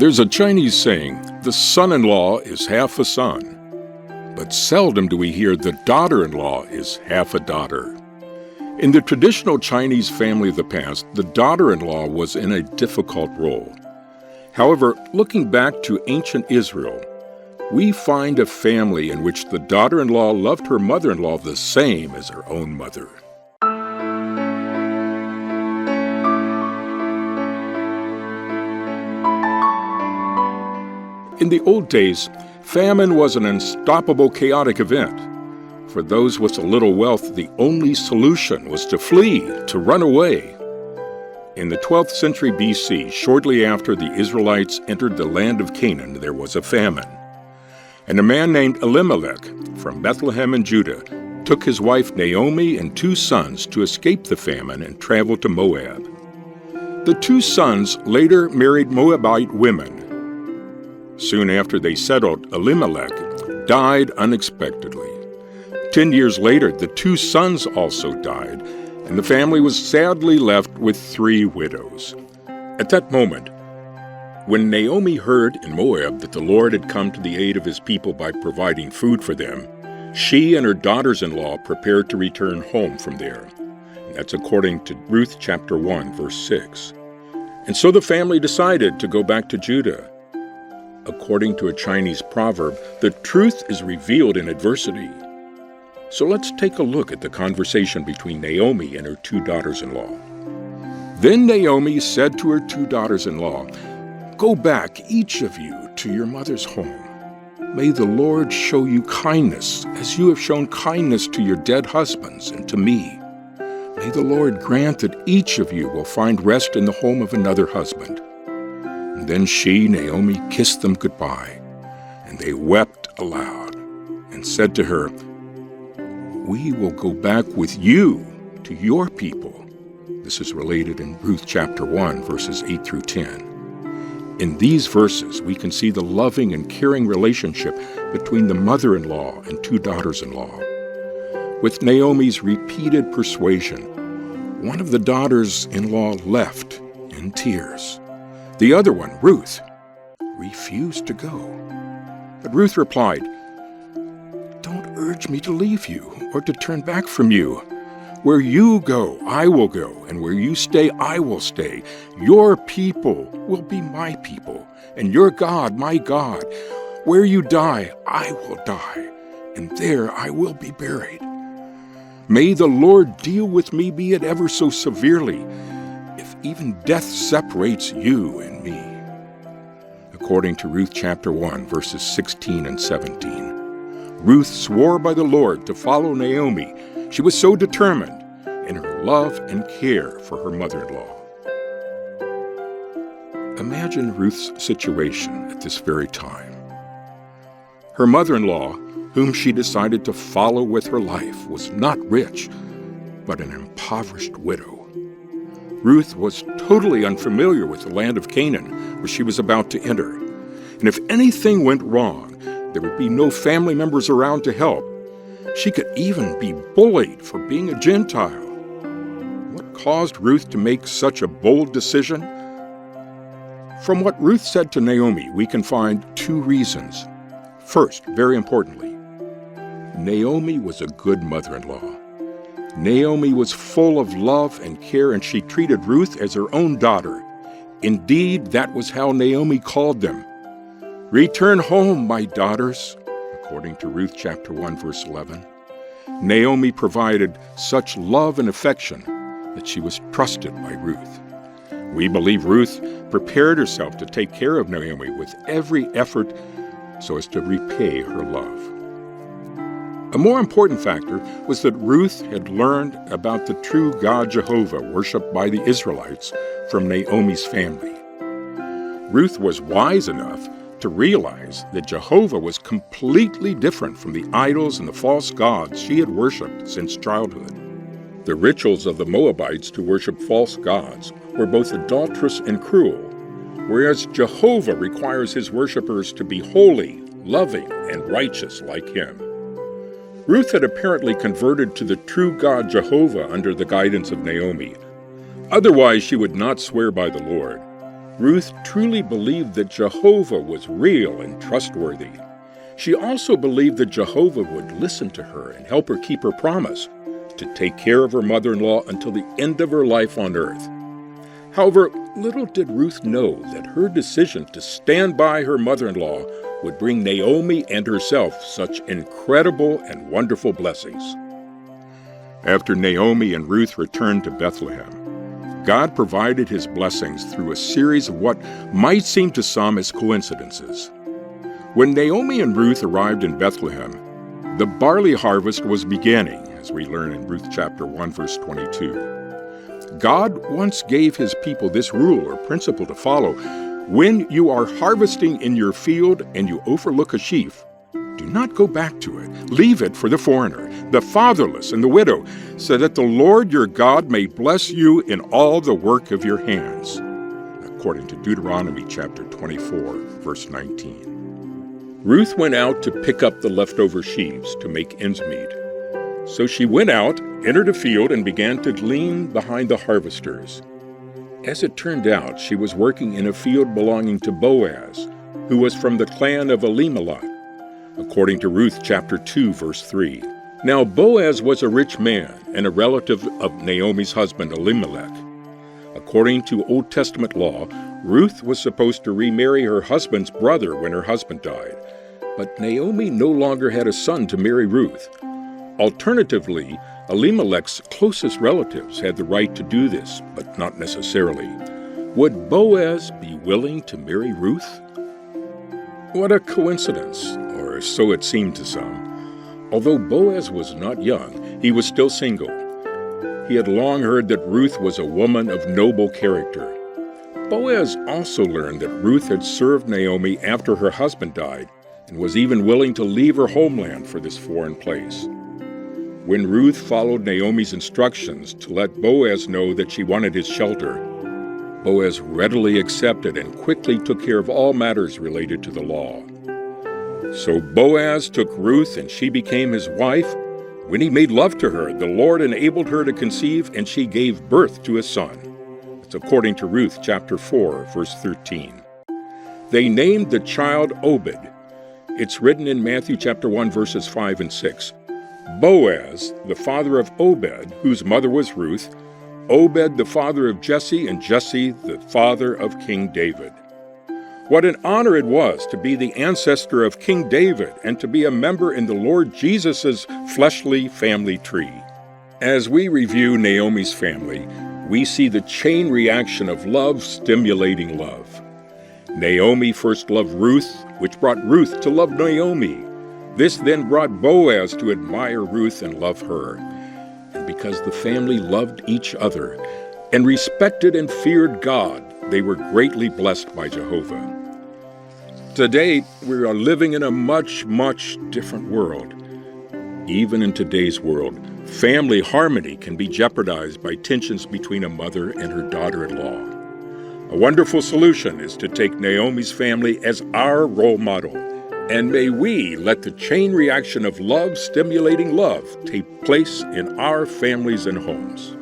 There's a Chinese saying, the son-in-law is half a son. But seldom do we hear the daughter-in-law is half a daughter. In the traditional Chinese family of the past, the daughter-in-law was in a difficult role. However, looking back to ancient Israel, we find a family in which the daughter-in-law loved her mother-in-law the same as her own mother. In the old days, famine was an unstoppable, chaotic event. For those with a little wealth, the only solution was to flee, to run away. In the 12th century BC, shortly after the Israelites entered the land of Canaan, there was a famine. And a man named Elimelech from Bethlehem in Judah took his wife Naomi and 2 sons to escape the famine and travel to Moab. The 2 sons later married Moabite women. Soon after they settled, Elimelech died unexpectedly. 10 years later, the 2 sons also died, and the family was sadly left with 3 widows. At that moment, when Naomi heard in Moab that the Lord had come to the aid of his people by providing food for them, she and her daughters-in-law prepared to return home from there. And that's according to Ruth chapter 1, verse 6. And so the family decided to go back to Judah. According to a Chinese proverb, the truth is revealed in adversity. So let's take a look at the conversation between Naomi and her 2 daughters-in-law. Then Naomi said to her 2 daughters-in-law, "Go back, each of you, to your mother's home. May the Lord show you kindness, as you have shown kindness to your dead husbands and to me. May the Lord grant that each of you will find rest in the home of another husband." And then she, Naomi, kissed them goodbye, and they wept aloud and said to her, "We will go back with you to your people." This is related in Ruth chapter 1, verses 8 through 10. In these verses, we can see the loving and caring relationship between the mother-in-law and 2 daughters-in-law. With Naomi's repeated persuasion, one of the daughters-in-law left in tears. The other one, Ruth, refused to go. But Ruth replied, "Don't urge me to leave you or to turn back from you. Where you go, I will go, and where you stay, I will stay. Your people will be my people, and your God, my God. Where you die, I will die, and there I will be buried. May the Lord deal with me, be it ever so severely, if even death separates you and me." According to Ruth chapter 1, verses 16 and 17. Ruth swore by the Lord to follow Naomi. She was so determined in her love and care for her mother-in-law. Imagine Ruth's situation at this very time. Her mother-in-law, whom she decided to follow with her life, was not rich, but an impoverished widow. Ruth was totally unfamiliar with the land of Canaan, where she was about to enter. And if anything went wrong, there would be no family members around to help. She could even be bullied for being a Gentile. What caused Ruth to make such a bold decision? From what Ruth said to Naomi, we can find 2 reasons. First, very importantly, Naomi was a good mother-in-law. Naomi was full of love and care, and she treated Ruth as her own daughter. Indeed, that was how Naomi called them. "Return home, my daughters," according to Ruth chapter 1, verse 11. Naomi provided such love and affection that she was trusted by Ruth. We believe Ruth prepared herself to take care of Naomi with every effort so as to repay her love. A more important factor was that Ruth had learned about the true God Jehovah worshipped by the Israelites from Naomi's family. Ruth was wise enough to realize that Jehovah was completely different from the idols and the false gods she had worshipped since childhood. The rituals of the Moabites to worship false gods were both adulterous and cruel, whereas Jehovah requires his worshipers to be holy, loving, and righteous like him. Ruth had apparently converted to the true God Jehovah under the guidance of Naomi. Otherwise, she would not swear by the Lord. Ruth truly believed that Jehovah was real and trustworthy. She also believed that Jehovah would listen to her and help her keep her promise to take care of her mother-in-law until the end of her life on earth. However, little did Ruth know that her decision to stand by her mother-in-law would bring Naomi and herself such incredible and wonderful blessings. After Naomi and Ruth returned to Bethlehem, God provided his blessings through a series of what might seem to some as coincidences. When Naomi and Ruth arrived in Bethlehem, the barley harvest was beginning, as we learn in Ruth chapter 1, verse 22. God once gave his people this rule or principle to follow. When you are harvesting in your field and you overlook a sheaf, do not go back to it. Leave it for the foreigner, the fatherless, and the widow, so that the Lord your God may bless you in all the work of your hands. According to Deuteronomy chapter 24, verse 19. Ruth went out to pick up the leftover sheaves to make ends meet. So she went out, entered a field, and began to glean behind the harvesters. As it turned out, she was working in a field belonging to Boaz, who was from the clan of Elimelech, according to Ruth chapter 2, verse 3. Now Boaz was a rich man and a relative of Naomi's husband Elimelech. According to Old Testament law, Ruth was supposed to remarry her husband's brother when her husband died. But Naomi no longer had a son to marry Ruth. Alternatively, Elimelech's closest relatives had the right to do this, but not necessarily. Would Boaz be willing to marry Ruth? What a coincidence, or so it seemed to some. Although Boaz was not young, he was still single. He had long heard that Ruth was a woman of noble character. Boaz also learned that Ruth had served Naomi after her husband died, and was even willing to leave her homeland for this foreign place. When Ruth followed Naomi's instructions to let Boaz know that she wanted his shelter, Boaz readily accepted and quickly took care of all matters related to the law. So Boaz took Ruth and she became his wife. When he made love to her, the Lord enabled her to conceive, and she gave birth to a son. It's according to Ruth chapter 4, verse 13. They named the child Obed. It's written in Matthew chapter 1, verses 5 and 6. Boaz, the father of Obed, whose mother was Ruth, Obed the father of Jesse, and Jesse the father of King David. What an honor it was to be the ancestor of King David and to be a member in the Lord Jesus' fleshly family tree. As we review Naomi's family, we see the chain reaction of love stimulating love. Naomi first loved Ruth, which brought Ruth to love Naomi. This then brought Boaz to admire Ruth and love her. And because the family loved each other and respected and feared God, they were greatly blessed by Jehovah. Today, we are living in a much, much different world. Even in today's world, family harmony can be jeopardized by tensions between a mother and her daughter-in-law. A wonderful solution is to take Naomi's family as our role model, and may we let the chain reaction of love stimulating love take place in our families and homes.